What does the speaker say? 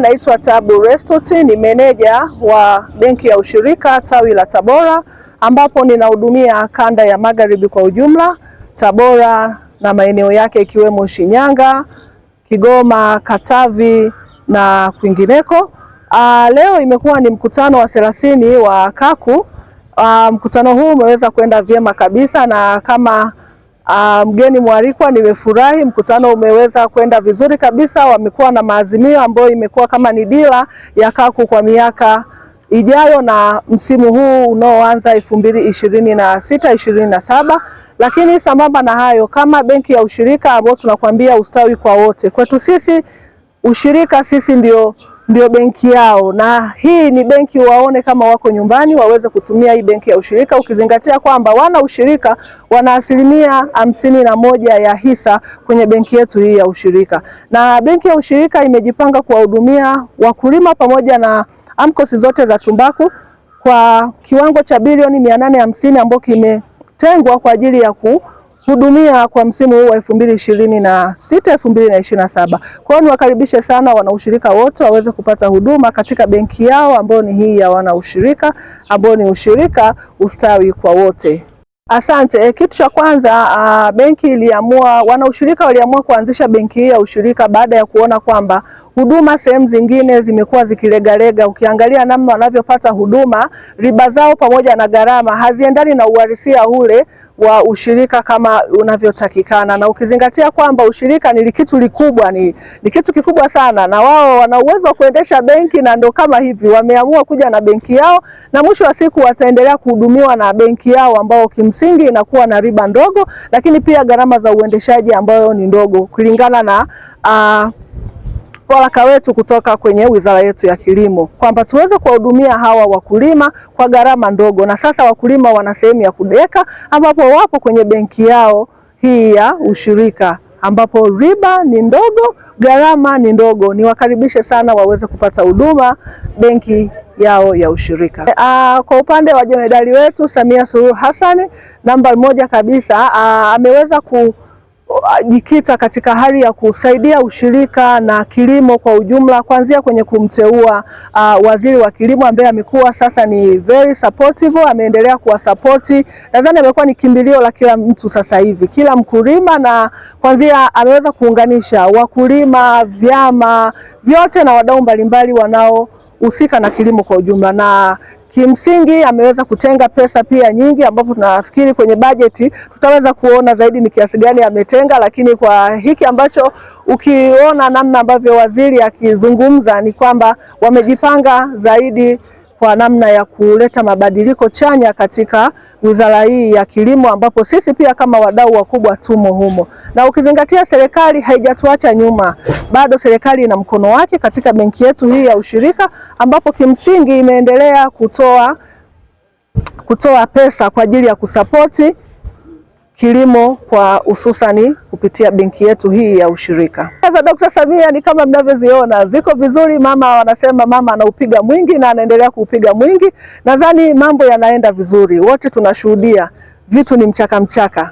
naitwa Tabu Restuti, ni meneja wa benki ya ushirika tawi la Tabora, ambapo ninahudumia kanda ya Magharibi kwa ujumla, Tabora na maeneo yake ikiwemo Shinyanga, Kigoma, Katavi na kwingineko. Leo imekuwa ni mkutano wa 30 wa kaku. Mkutano huu umeweza kwenda vyema kabisa, na kama mgeni mwalikwa nimefurahi. Mkutano umeweza kwenda vizuri kabisa. Wamekuwa na maazimio ambayo imekuwa kama ni dira ya kaku kwa miaka ijayo na msimu huu unaoanza 2026-27. Lakini sambamba na hayo, kama benki ya ushirika ambao tunakwambia ustawi kwa wote, kwetu sisi ushirika sisi ndio benki yao, na hii ni benki waone kama wako nyumbani, waweze kutumia hii benki ya ushirika, ukizingatia kwamba wana ushirika wana 51% ya hisa kwenye benki yetu hii ya ushirika. Na benki ya ushirika imejipanga kuwahudumia wakulima pamoja na AMCOS zote za tumbaku kwa kiwango cha bilioni 850 ambao kimetengwa kwa ajili ya kuhudumia kwa msimu huu wa 2026-2027. Kwa hiyo niwakaribishe sana wanaushirika wote waweze kupata huduma katika benki yao ambayo ni hii ya wanaushirika, ambao ni ushirika ustawi kwa wote. Asante. Kitu cha kwanza, wanaushirika waliamua kuanzisha benki hii ya ushirika baada ya kuona kwamba huduma sehemu zingine zimekuwa zikilegalega. Ukiangalia namna wanavyopata huduma, riba zao pamoja na gharama haziendani na uhalisia ule wa ushirika kama unavyotakikana, na ukizingatia kwamba ushirika ni kitu likubwa, ni kitu kikubwa sana, na wao wana uwezo wa kuendesha benki, na ndo kama hivi wameamua kuja na benki yao, na mwisho wa siku wataendelea kuhudumiwa na benki yao ambao kimsingi inakuwa na riba ndogo, lakini pia gharama za uendeshaji ambayo ni ndogo kulingana na waraka wetu kutoka kwenye wizara yetu ya kilimo kwamba tuweze kuwahudumia hawa wakulima kwa gharama ndogo. Na sasa wakulima wana sehemu ya kudeka ambapo wapo kwenye benki yao hii ya ushirika ambapo riba ni ndogo, gharama ni ndogo. Niwakaribishe sana waweze kupata huduma benki yao ya ushirika. Kwa upande wa jemedari wetu Samia Suluhu Hassan, namba 1 kabisa, ameweza kujikita katika hali ya kusaidia ushirika na kilimo kwa ujumla, kuanzia kwenye kumteua waziri wa kilimo ambaye amekuwa sasa ni very supportive, ameendelea kuwasapoti. Nadhani amekuwa ni kimbilio la kila mtu sasa hivi, kila mkulima, na kuanzia ameweza kuunganisha wakulima, vyama vyote na wadau mbalimbali wanaohusika na kilimo kwa ujumla, na kimsingi ameweza kutenga pesa pia nyingi, ambapo tunafikiri kwenye bajeti tutaweza kuona zaidi ni kiasi gani ametenga. Lakini kwa hiki ambacho ukiona namna ambavyo waziri akizungumza ni kwamba wamejipanga zaidi kwa namna ya kuleta mabadiliko chanya katika wizara hii ya kilimo, ambapo sisi pia kama wadau wakubwa tumo humo. Na ukizingatia serikali haijatuacha nyuma, bado serikali ina mkono wake katika benki yetu hii ya ushirika, ambapo kimsingi imeendelea kutoa pesa kwa ajili ya kusapoti kilimo kwa hususani kupitia benki yetu hii ya ushirika. Sasa Dr. Samia ni kama mnavyoziona ziko vizuri. Wanasema mama anaupiga mwingi na anaendelea kuupiga mwingi. Nadhani mambo yanaenda vizuri, wote tunashuhudia vitu ni mchaka.